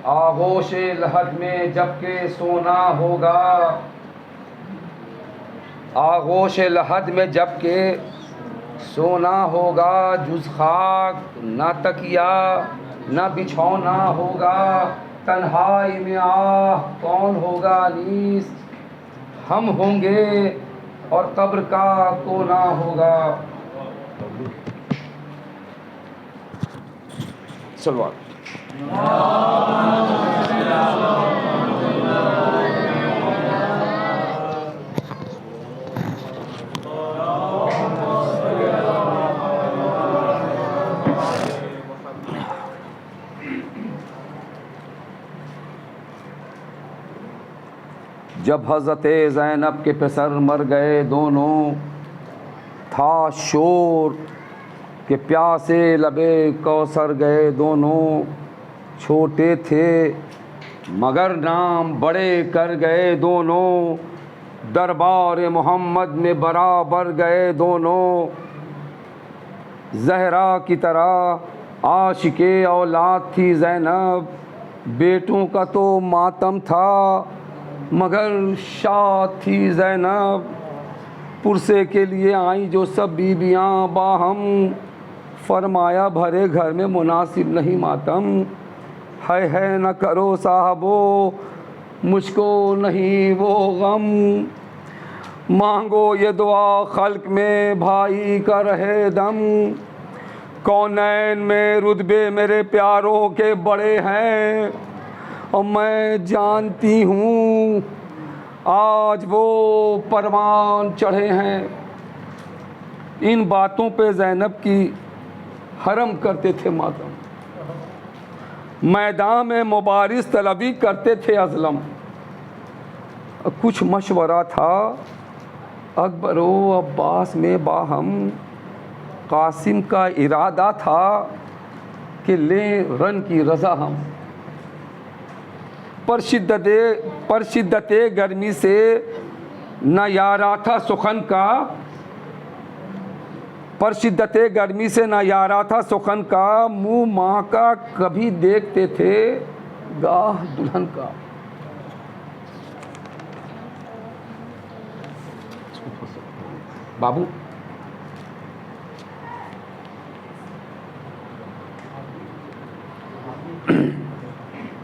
आगोश लहद में जबकि सोना होगा, आगोश लहद में जबकि सोना होगा, जुज़ खाक ना तकिया ना बिछौना होगा, तन्हाई में आह कौन होगा नीस, हम होंगे और कब्र का कोना होगा। सलवात। जब हज़रत ज़ैनब के पेसर मर गए दोनों, था शोर के प्यासे लबे कौसर गए दोनों, छोटे थे मगर नाम बड़े कर गए दोनों, दरबार मोहम्मद में बराबर गए दोनों। ज़हरा की तरह आशिके औलाद थी ज़ैनब, बेटों का तो मातम था मगर शाद थी ज़ैनब। पुरसे के लिए आई जो सब बीबियाँ बाहम, फरमाया भरे घर में मुनासिब नहीं मातम। है न करो साहबो मुझको नहीं वो गम, मांगो ये दुआ खल्क में भाई का रहे दम। कौनैन में रुतबे मेरे प्यारों के बड़े हैं, और मैं जानती हूँ आज वो परवान चढ़े हैं। इन बातों पे ज़ैनब की हरम करते थे मातम, मैदान में मुबारिस तलबी करते थे अज़लम। कुछ मशवरा था अकबर व अब्बास में बाहम, कासिम का इरादा था कि ले रन की रज़ा हम। पर शिद्दत गर्मी से न यारा था सुखन का, पर शिद्दत गर्मी से न यारा था सुखन का, मुँह माँ का कभी देखते थे गाह दुल्हन का। बाबू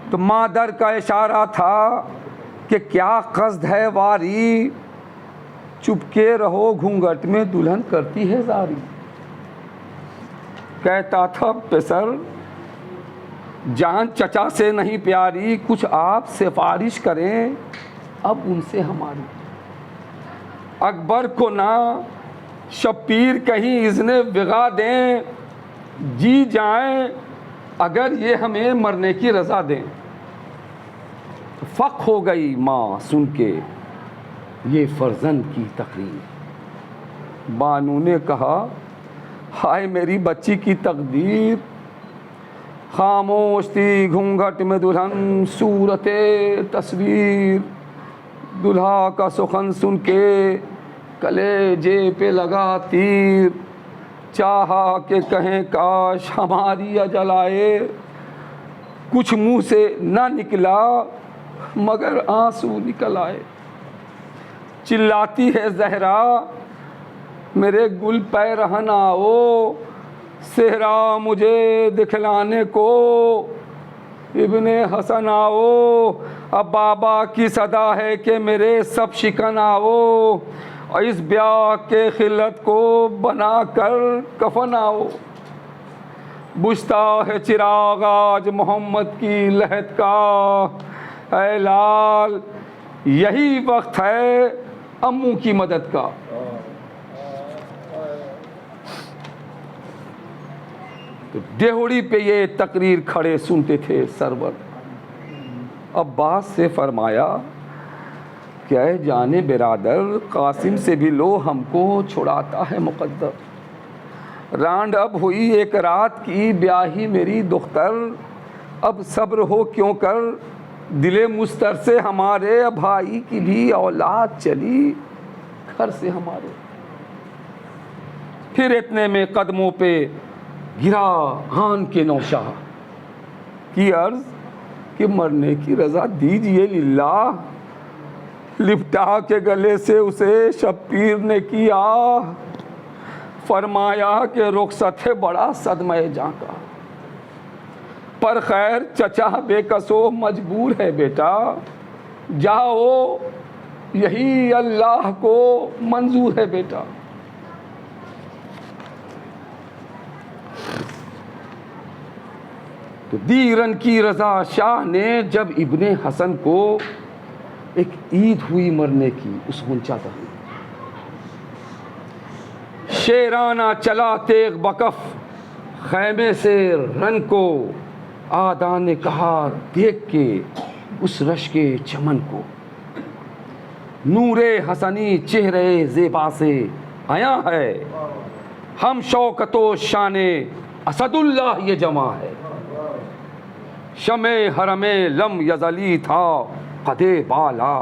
तो मादर का इशारा था कि क्या कस्द है वारी, चुपके रहो घूंघट में दुल्हन करती है जारी। कहता था पेसर जान चचा से नहीं प्यारी, कुछ आप सिफारिश करें अब उनसे हमारी। अकबर को ना शब्बीर कहीं इज़्ने विगा दें, जी जाएं अगर ये हमें मरने की रज़ा दें। फ़ख्र हो गई माँ सुन के ये फ़र्जंद की तकरीर। बानू ने कहा हाय मेरी बच्ची की तकदीर, खामोश थी घूंघट में दुल्हन सूरते तस्वीर। दुल्हा का सुखन सुन के कलेजे पे लगा तीर, चाहा कि कहें काश हमारी अजल आए। कुछ मुँह से ना निकला मगर आंसू निकल आए। चिल्लाती है ज़हरा मेरे गुल पैरहन आओ, सेहरा मुझे दिखलाने को इब्ने हसन आओ। अब बाबा की सदा है कि मेरे सब शिकन आओ, और इस ब्याह के खिलत को बना कर कफन आओ। बुझता है चिराग आज मोहम्मद की लहद का, ऐ लाल यही वक्त है अम्मू की मदद का। तो देहड़ी पे ये तकरीर खड़े सुनते थे सरवर। अब्बास से फरमाया क्या जाने बिरादर, कासिम से भी लो हमको छुड़ाता है मुक़द्दर। रांड अब हुई एक रात की ब्याही मेरी दुख्तर, अब सब्र हो क्यों कर दिले मुस्तर से हमारे। भाई की भी औलाद चली घर से हमारे। फिर इतने में कदमों पे गिरा हान के नौशाह की अर्ज़, कि मरने की रजा दीजिए लिल्लाह। लिपटा के गले से उसे शब्बीर ने किया, फरमाया कि रुखसत है बड़ा सदमे जां का। पर खैर चचा बेकसो मजबूर है बेटा, जाओ यही अल्लाह को मंजूर है बेटा। तो दीरन की रजा शाह ने जब इब्ने हसन को एक ईद हुई मरने की, उस मुंचा तक शेराना चला तेग बकफ खैमे से रन को, आदा ने कहा देख के उस रश के चमन को, नूरे हसनी चेहरे ज़ेबा से आया है, हम शौकतो शाने असदुल्लाह ये जमा है। शमे हरमे लम यजली था कदे बाला,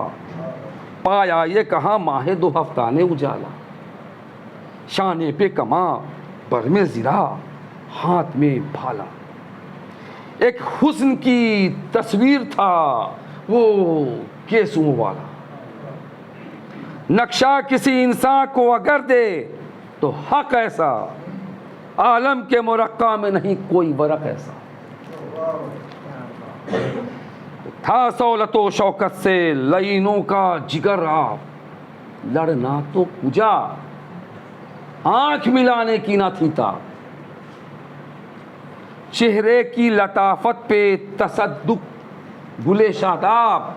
पाया ये कहाँ माहे दो हफ्ता ने उजाला। शाने पे कमा पर में ज़िरा हाथ में भाला, एक हुस्न की तस्वीर था वो केसुओं वाला। नक्शा किसी इंसान को अगर दे तो हक ऐसा, आलम के मुरक्का में नहीं कोई वरक ऐसा। था सौलतो शौकत से लईनों का जिगर आप, लड़ना तो पूजा आंख मिलाने की ना थी ता। चेहरे की लताफत पे तसद्दुक गुले शादाब,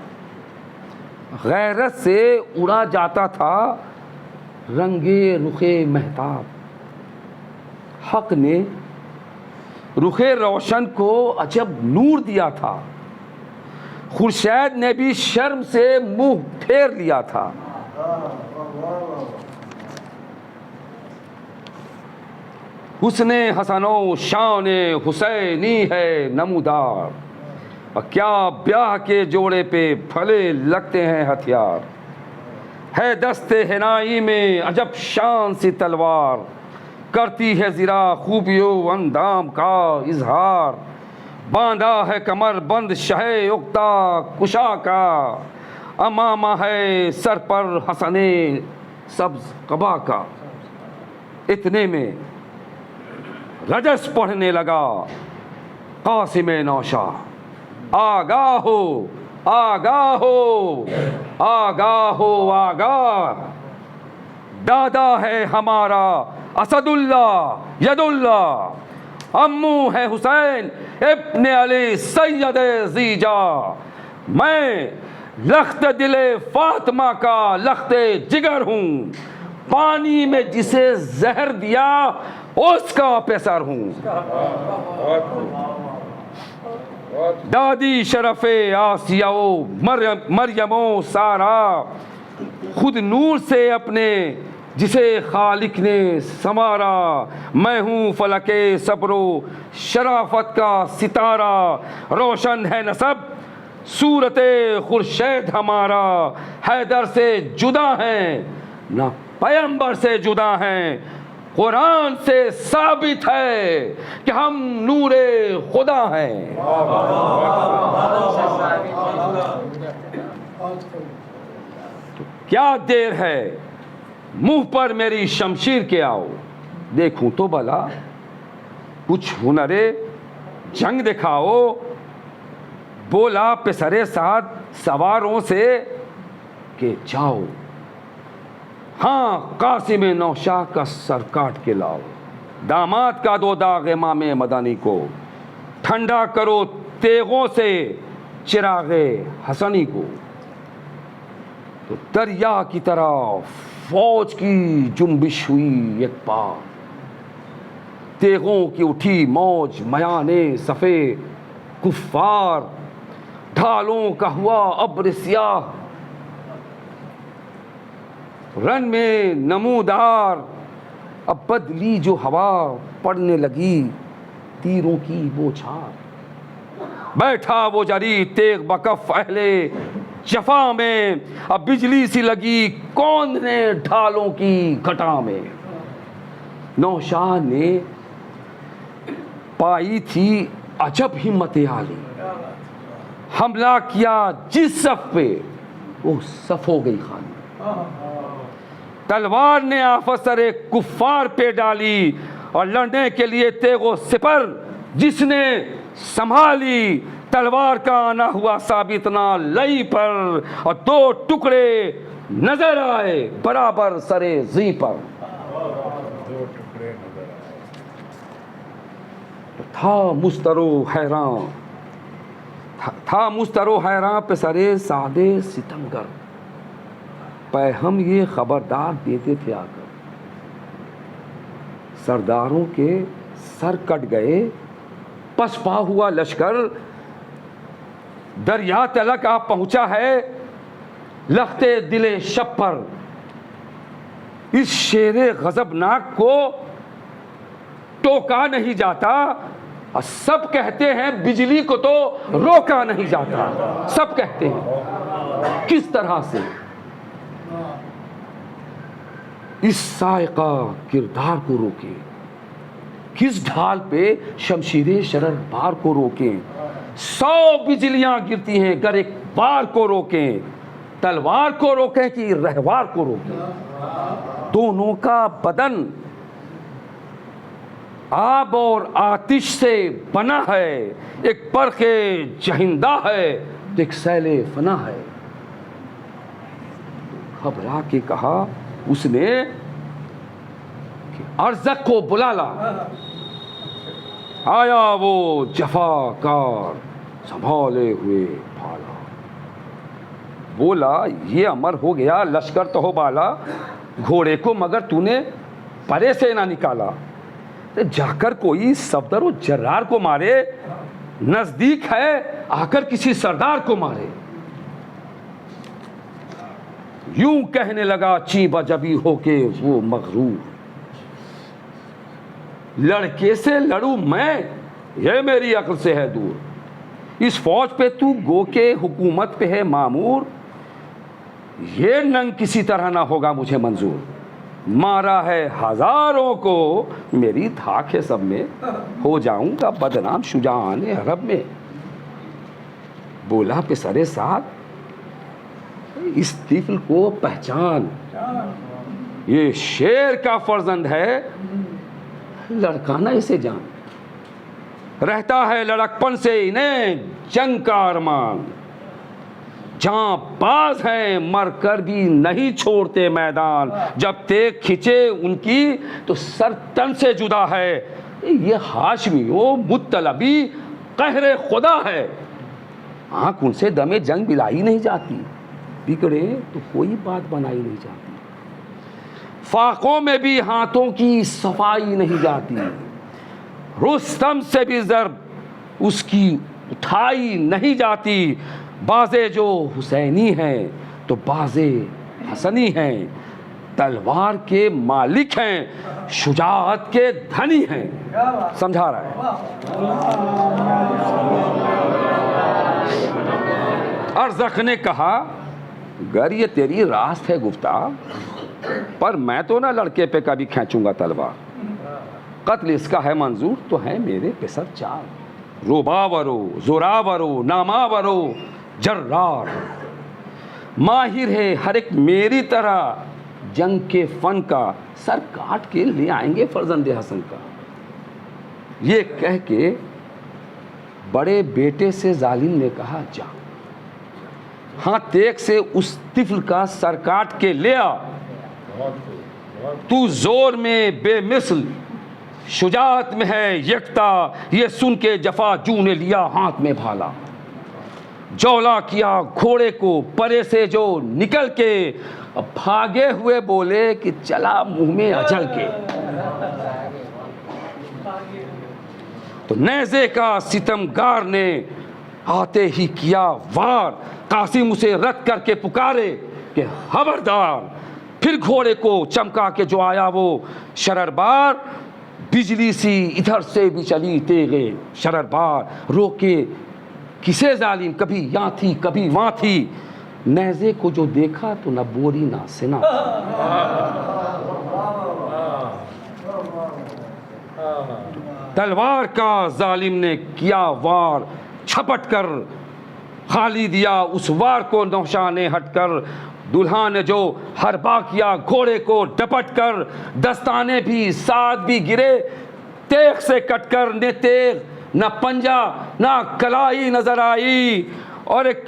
गैरत से उड़ा जाता था रंगे रुखे महताब। हक ने रुखे रोशन को अजब नूर दिया था, खुर्शैद ने भी शर्म से मुंह फेर लिया था। हुस्ने हसनो शाने हुसैनी है नमूदार, और क्या ब्याह के जोड़े पे फले लगते हैं हथियार। है दस्ते हिनाई में अजब शान सी तलवार, करती है ज़रा खूबियों अंदाम का इजहार। बांधा है कमर बंद शहे उक्ता कुशा का, अमामा है सर पर हसने सब्ज कबा का। इतने में रजस पढ़ने लगा कासिम नौशा, आगाहो आगाहो आगाहो आगाह। दादा है हमारा असदुल्लाह यदुल्ला, अम्मू है हुसैन इब्ने अली सैयद जीजा। मैं लख्त दिले फातिमा का लख्ते जिगर हूँ, पानी में जिसे जहर दिया उसका पेसर हूँ। दादी शरफे आसियाओ मरियमो सारा, खुद नूर से अपने जिसे खालिक ने संवारा। मैं हूँ फलके सब्रो शराफत का सितारा, रोशन है नसब सूरते खुर्शैद हमारा। हैदर से जुदा हैं ना पैगंबर से जुदा हैं, कुरान से साबित है कि हम नूरे खुदा हैं। तो क्या देर है मुंह पर मेरी शमशीर के आओ, देखूं तो भला कुछ हुनरे जंग दिखाओ। बोला पिसरे साथ सवारों से के जाओ, हाँ कासिम नौशाह का सर काट के लाओ। दामाद का दो दाग इमाम मदानी को, ठंडा करो तेगों से चिरागे हसनी को। तो दरिया की तरह फौज की जुम्बिश हुई एक बार, तेगों की उठी मौज मयाने सफ़े कुफ्फार। ढालों का हुआ अब्र सियाह रन में नमूदार, अब बदली जो हवा पड़ने लगी तीरों की बौछार। बैठा वो जरी तेग बकफ अहले जफा में, अब बिजली सी लगी कौन ने ढालों की घटा में। नौशाह ने पाई थी अजब हिम्मत आली, हमला किया जिस सफ पे वो सफ हो गई खाली। तलवार ने अफसर कुफ्फार पे डाली और लड़ने के लिए तेगो सिपर जिसने संभाली, तलवार का आना हुआ साबित ना लई पर और दो टुकड़े नजर आए बराबर सरे जी पर। था मुस्तरो हैरान पे सरे सादे सितमगर, पे हम ये खबरदार देते थे आकर, सरदारों के सर कट गए पसपा हुआ लश्कर, दरिया तलक आ पहुंचा है लखते दिले शब पर। इस शेरे गजबनाक को टोका नहीं जाता और सब कहते हैं बिजली को तो रोका नहीं जाता। सब कहते हैं किस तरह से इस सायका किरदार को रोके, किस ढाल पे शमशीरे शरर बार को रोकें। 100 बिजलियां गिरती हैं गर एक बार को रोकें, तलवार को रोकें कि रहवार को रोकें। दोनों का बदन आब और आतिश से बना है, एक परखे जहिंदा है तो एक सैले फना है। घबरा के कहा उसने कि अरज़क को बुला ला। आया वो जफाकार संभाले हुए भाला, बोला ये अमर हो गया लश्कर तो हो बाला, घोड़े को मगर तूने परे से ना निकाला, जाकर कोई सफदर और जर्रार को मारे, नजदीक है आकर किसी सरदार को मारे। यूं कहने लगा चीबा जबी होके वो मगरूर, लड़के से लड़ू मैं ये मेरी अक्ल से है दूर। इस फौज पे तू गो के हुकूमत पे है मामूर, ये नंग किसी तरह ना होगा मुझे मंजूर। मारा है हजारों को मेरी धाक है सब में, हो जाऊंगा बदनाम शुजान अरब में। बोला पिसरे साथ इस तिफल को पहचान, ये शेर का फर्जंद है, लड़काना इसे जान। रहता है लड़कपन से इन्हें जंग का अरमान, जहां बाज है मर कर भी नहीं छोड़ते मैदान। जब तेग खिंचे उनकी तो सर तन से जुदा है, ये हाशमी ओ मुत्तलबी कहरे खुदा है। आंख उनसे दमे जंग बिलाई नहीं जाती, बिगड़े तो कोई बात बनाई नहीं जाती। फाकों में भी हाथों की सफाई नहीं जाती, रुस्तम से भी ज़र्ब उसकी उठाई नहीं जाती। बाज़े जो हुसैनी हैं तो बाज़े हसनी हैं, तलवार के मालिक हैं शुजाअत के धनी हैं। समझा रहा है। अरज़क ने कहा गर ये तेरी रास्त है गुफ्ता, पर मैं तो ना लड़के पे कभी खींचूंगा तलवार। कत्ल इसका है मंजूर तो है मेरे पेसर चार, रुबावरो जोरावरो नामावरो जर्रार। माहिर है हर एक मेरी तरह जंग के फन का, सर काट के ले आएंगे फर्जंदे हसन का। ये कह के बड़े बेटे से जालिम ने कहा जा, हाँ तेग से उस तिफल का सर काट के ले आ। तू जोर में बेमिसल शुजाअत में है यकता, ये सुन के जफा जू ने लिया हाथ में भाला। जौला किया घोड़े को परे से जो निकल के, भागे हुए बोले कि चला मुंह में अजल के। तो नेज़े का सितमगार ने आते ही किया वार, कासिम उसे रद्द करके पुकारे कि खबरदार। फिर घोड़े को चमका के जो आया वो शररबार, बिजली सी इधर से भी चली तेगे शररबार। रोके किसे जालिम, कभी यहाँ थी कभी वहाँ थी। नेज़े को जो देखा तो न बोरी ना सिना। तलवार का जालिम ने किया वार, छपट कर खाली दिया उस वार को नौशा ने हटकर, दुल्हा ने जो हरबा किया घोड़े को डपट कर, दस्ताने भी साथ भी गिरे तेग से कटकर, ने तेग न पंजा न कलाई नजर आई, और एक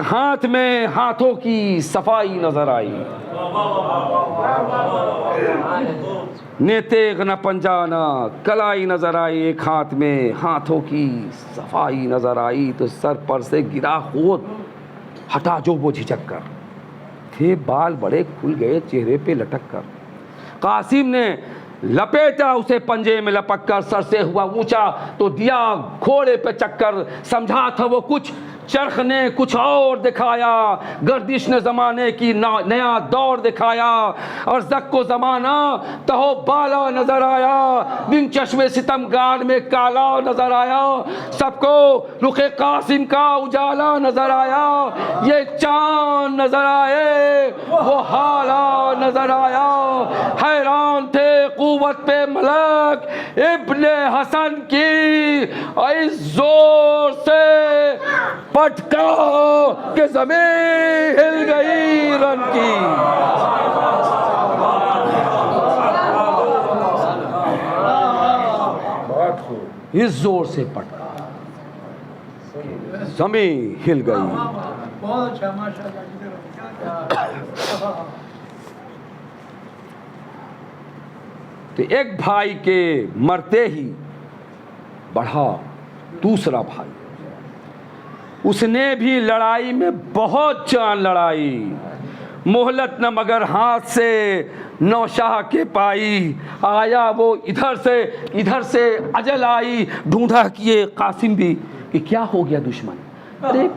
हाथ में हाथों की सफाई नजर आई। ने तेग न पंजा न कलाई नजर आई, एक हाथ में हाथों की सफाई नजर आई। तो सर पर से गिरा खोद हटा जो वो झिझक कर, थे बाल बड़े खुल गए चेहरे पे लटक कर। कासिम ने लपेटा उसे पंजे में लपक कर, सर से हुआ ऊंचा तो दिया घोड़े पे चक्कर। समझा था वो कुछ चरख ने कुछ और दिखाया, गर्दिश ने जमाने की नया दौर दिखाया, और जक को जमाना तहो बाला नजर आया, बिन चश्मे सितमगार में काला नजर आया, सबको रुखे कासिम का उजाला नजर आया। ये चांद नजर आए वो हाला नजर आया, हैरान थे कुव्वत पे मलक इब्ने हसन की, इस जोर से पटका कि ज़मीन हिल गई रन की। इस जोर से पटका ज़मीन हिल गई। बहुत अच्छा माशाअल्लाह। तो एक भाई के मरते ही बढ़ा दूसरा भाई, उसने भी लड़ाई में बहुत जान लड़ाई, मोहलत न मगर हाथ से नौशाह के पाई। आया वो इधर से अजल आई, ढूंढा किए कासिम भी कि क्या हो गया दुश्मन। अरे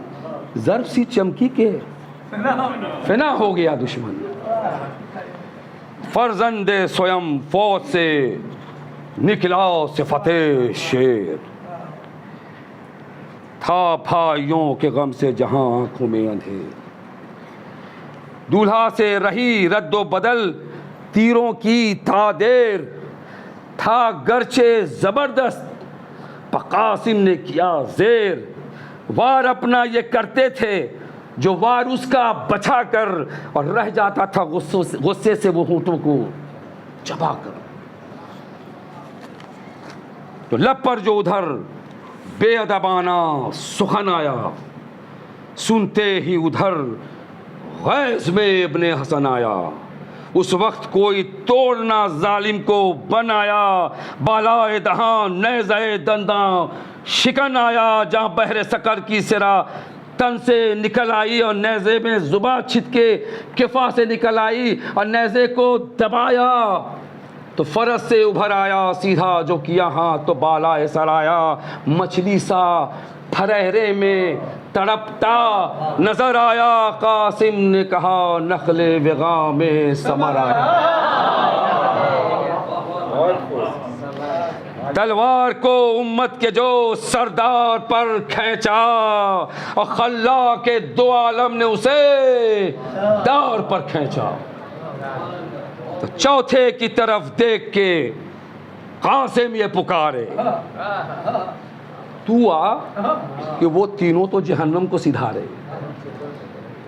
ज़र्ब सी चमकी के फिना हो गया दुश्मन। फर्जंदे स्वयं फौज से निकला सिफते शेर, था भाइयों के गम से जहां आंखों में अंधेर। दूल्हा से रही रद्दो बदल तीरों की था देर, था गर्चे जबरदस्त पर कासिम ने किया जेर। वार अपना ये करते थे जो वार उसका बचा कर, और रह जाता था गुस्से से वो होठों को चबा कर। तो लब पर जो उधर बेअदबाना सुखन आया, सुनते ही उधर गैज़ में इब्ने हसन आया। उस वक्त कोई तोड़ना जालिम को बनाया, बालाए दहां नेज़े दंदा शिकन आया। जहाँ बहरे सकर की सिरा तन से निकल आई, और नेज़े में जुबा छिद के किफ़ा से निकल आई, और नेज़े को दबाया तो फरस से उभर आया सीधा जो किया हाथ तो बाला सराया। मछली सा फरहरे में तड़पता नजर आया, कासिम ने कहा नखले विगा में समर आया। तलवार को उम्मत के जो सरदार पर खींचा, और खल्ला के दो आलम ने उसे दार पर खींचा। तो चौथे की तरफ देख के कासिम ये पुकारे, तू आ कि वो तीनों तो जहन्नम को सिधारे।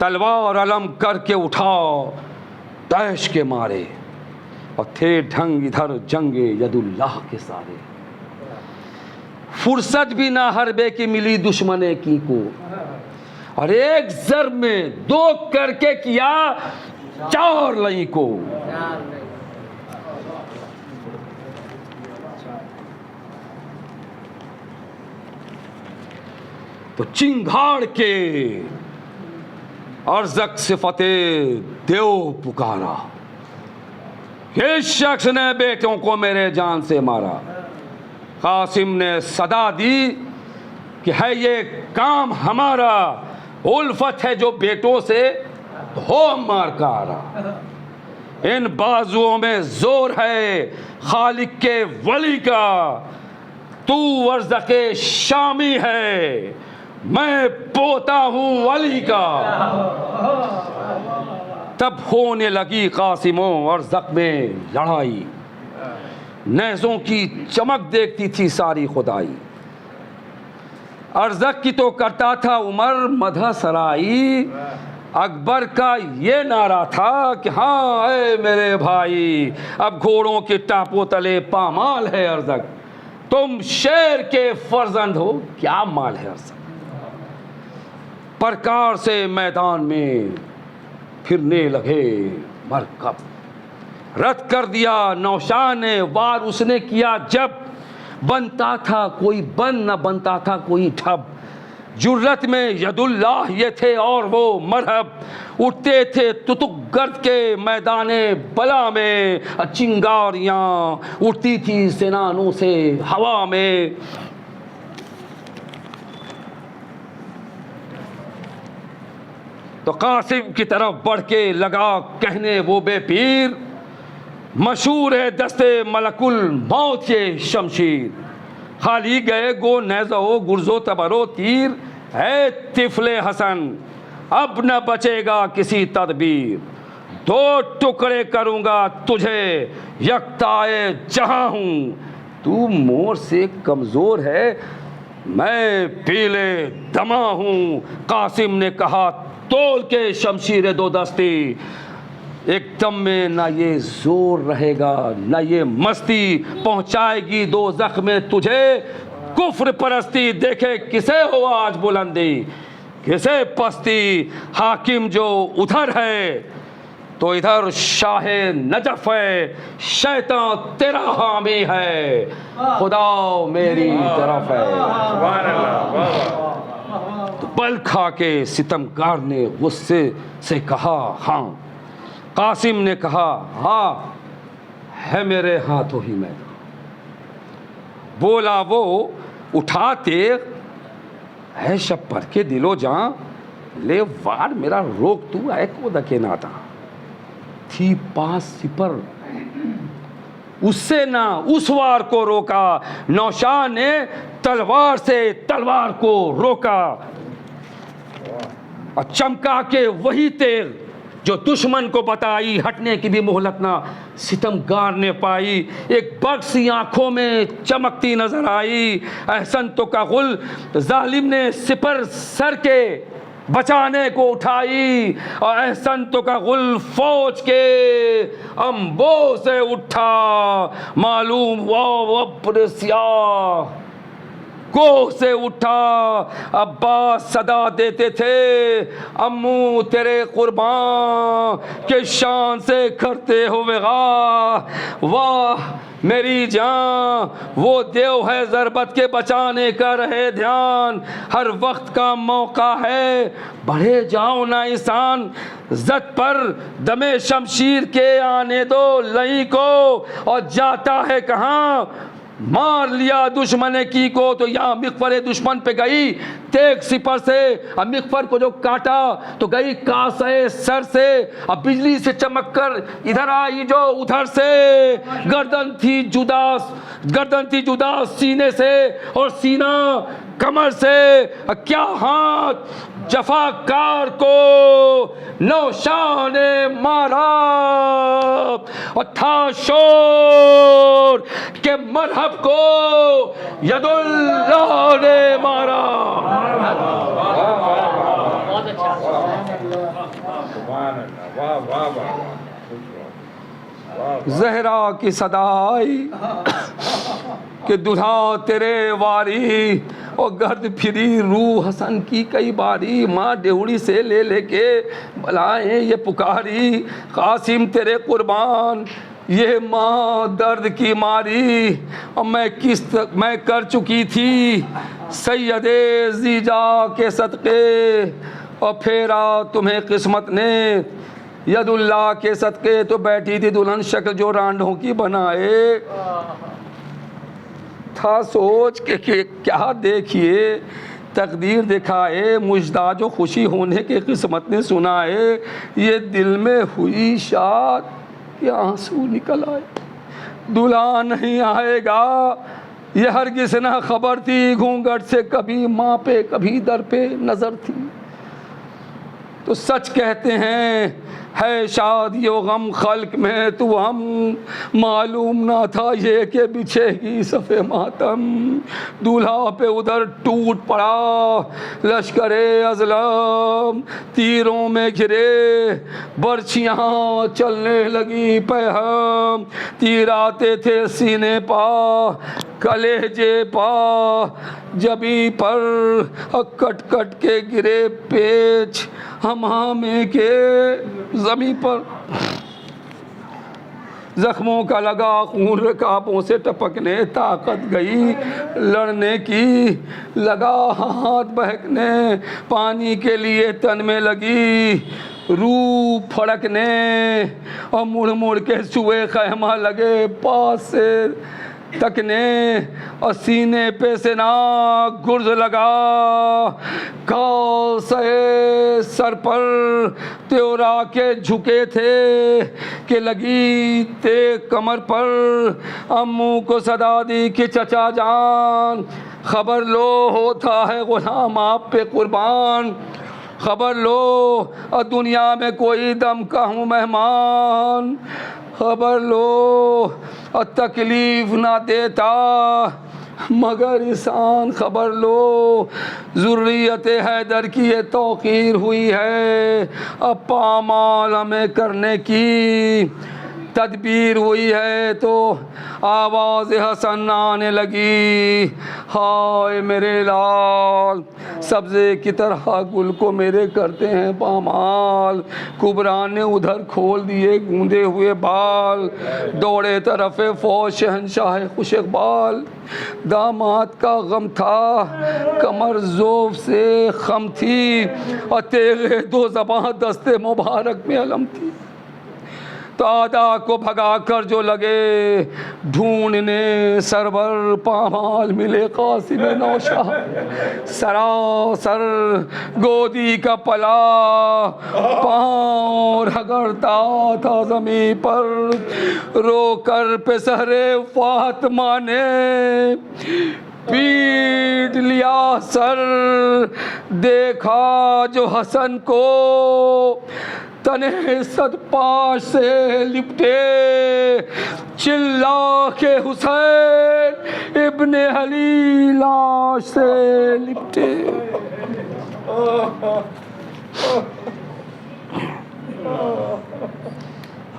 तलवार अलम करके उठाओ तैश के मारे, और थे ढंग इधर जंगे यदुल्लाह के सारे। फुर्सत भी ना हरबे की मिली दुश्मने की को, और एक जर में दो करके किया चार लई को। तो चिंगाड़ के अर्जक सिफते देव पुकारा, इस शख्स ने बेटों को मेरे जान से मारा। कासिम ने सदा दी कि है ये काम हमारा, उल्फत है जो बेटों से हो मारकारा। इन बाजुओं में जोर है खालिक के वली का, तू वर्ज़क़े शामी है मैं पोता हूँ वली का। तब होने लगी कासिमों और ज़क़ में लड़ाई, नेज़ों की चमक देखती थी सारी खुदाई। अर्ज़क की तो करता था उमर मदह सराई, अकबर का ये नारा था कि हाँ ऐ मेरे भाई, अब घोड़ों के टापों तले पामाल है अर्ज़क, तुम शेर के फर्जंद हो, क्या माल है अर्ज़क। प्रकार से मैदान में फिरने लगे मरकब, रद्द कर दिया नौशाह ने वार उसने किया जब, बनता था कोई बन न बनता था कोई ठब, जुर्रत में यदुल्लाह ये थे और वो मरहब, उठते थे तुतुक गर्द के मैदाने बला में, चिंगारियाँ उठती थी सेनानों से हवा में। तो कासिम की तरफ बढ़ के लगा कहने वो बेपीर, मशहूर है दस्ते मलकुल मौत के शमशीर, खाली गए गो नेज़ो गुर्जो तबरो तीर, है तिफले हसन अब न बचेगा किसी तदबीर, दो टुकड़े करूँगा तुझे यकताए जहाँ हूँ, तू मोर से कमज़ोर है मैं पीले दमा हूँ। कासिम ने कहा तोल के शमशीर दो दस्ती, एकदम में ना ये जोर रहेगा ना ये मस्ती, पहुंचाएगी दो जख्म तुझे कुफ्र परस्ती, देखे किसे हो आज बुलंदी किसे पस्ती, हाकिम जो उधर है तो इधर शाह नजफ है, शैतान तेरा हामी है, खुदा मेरी तरफ है। तो बल खा के सितमगार ने गुस्से से कहा हाँ, कासिम ने कहा हाँ है मेरे हाथों ही मैं, बोला वो उठाते है शब पर के दिलो जां, ले वार मेरा रोक तू है को दके नाता, थी पास सिपर उससे ना उस वार को रोका, नौशाह ने तलवार से तलवार को रोका, और चमका के वही तेल जो दुश्मन को बताई, हटने की भी मोहलत ना सितमगार ने पाई, एक बग सी आंखों में चमकती नजर आई, एहसन तो का गुल जालिम ने सिपर सर के बचाने को उठाई, और एहसन तो का गुल फौज के अंबो से उठा, मालूम वो अब्र स्याह कोह से उठा, अब्बास सदा देते थे अम्मू तेरे कुर्बान के शान से करते हुए वाह मेरी जान, वो देव है ज़रबत के बचाने का रहे ध्यान, हर वक्त का मौका है बढ़े जाओ ना इंसान, जद पर दमे शमशीर के आने दो लई को, और जाता है कहाँ मार लिया दुश्मन की को, तो यहाँ मिग़फ़र दुश्मन पे गई तेग सिपर से, अब मिग़फ़र को जो काटा तो गई कासे सर से, अब बिजली से चमक कर इधर आई जो उधर से, गर्दन थी जुदा सीने से और सीना कमर से, क्या हाथ जफाकार को नौशाह ने मारा, और था शोर के मरहब को यदुल्लाह ने मारा। बहुत अच्छा। ज़हरा की सदा आई कि दुल्हा तेरे वारी, और गर्द फिरी रूह हसन की कई बारी, माँ डेहुड़ी से ले लेके बुलाए ये पुकारी, कासिम तेरे कुर्बान ये माँ दर्द की मारी, और मैं कर चुकी थी सैयदे जीजा के सदक़े, और फेरा तुम्हें किस्मत ने यदुल्लाह के सदक़े, तो बैठी थी दुल्हन शक्ल जो रांडों की बनाए, था सोच के क्या देखिए तकदीर दिखाए, मुजदा जो खुशी होने के किस्मत ने सुनाए, ये दिल में हुई शाद कि आंसू निकल आए, दूल्हा नहीं आएगा ये हरगिज़ ना खबर थी, घूंघट से कभी माँ पे कभी दर पे नज़र थी, तो सच कहते हैं है शादी व गम खल्क में तो हम, मालूम ना था ये कि बिछेगी सफ़े मातम। दूल्हा पे उधर टूट पड़ा लश्करे अज़लम, तीरों में घिरे बर्छियाँ चलने लगी पैहम। तीर आते थे सीने पा कलेजे पा जबी पर, कट कट के गिरे पेच हमामे के ज़मीं पर। जख्मों का लगा खून रकाबों से टपकने, ताकत गई लड़ने की लगा हाथ बहकने। पानी के लिए तन में लगी रूह फड़कने, और मुड़ मुड़ के सुए खैमा लगे पास से तकने। और सीने पे से ना गुर्ज लगा काल से सर पर, त्योरा के झुके थे कि लगी ते कमर पर। अम्मू को सदा दी कि चचा जान खबर लो होता है गुलाम आप पे कुर्बान। खबर लो और दुनिया में कोई दम का हूँ मेहमान। खबर लो और तकलीफ़ ना देता मगर इंसान। खबर लो ज़ुर्रियत हैदर की ये तौक़ीर हुई है, अब पामाल हमें करने की तदबीर हुई है। तो आवाज़ हसन आने लगी, हाय मेरे लाल सब्ज़े की तरह गुल को मेरे करते हैं पामाल। कुबरा ने उधर खोल दिए गूंदे हुए बाल, दौड़े तरफ़े फ़ौज शहंशाह खुश इक़बाल। दामाद का गम था कमर ज़ोफ़ से खम थी, और तेगे दो ज़बां दस्ते मुबारक में अलम थी। तादा को भगा कर जो लगे ढूंढने सरवर, पामाल मिले कासिम नौशाह। सरासर गोदी का पला पाँव रगड़ता था ज़मीं पर, रोकर पे सहरे फातिमा ने पीट लिया सर। देखा जो हसन को तने सदपाश से लिपटे, चिल्ला के हुसैन इब्ने अली लाश से लिपटे।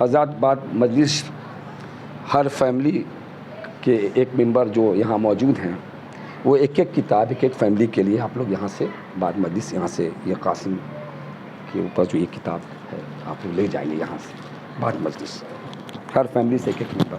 हज़रत बाद मजलिस हर फैमिली के एक मेंबर जो यहाँ मौजूद हैं वो एक एक किताब एक एक फैमिली के लिए आप लोग यहाँ से बाद मजलिस यहाँ से ये कासिम के ऊपर जो ये किताब है आप लोग ले जाएंगे यहाँ से बाद मजलिस हर फैमिली से एक एक मेंबर।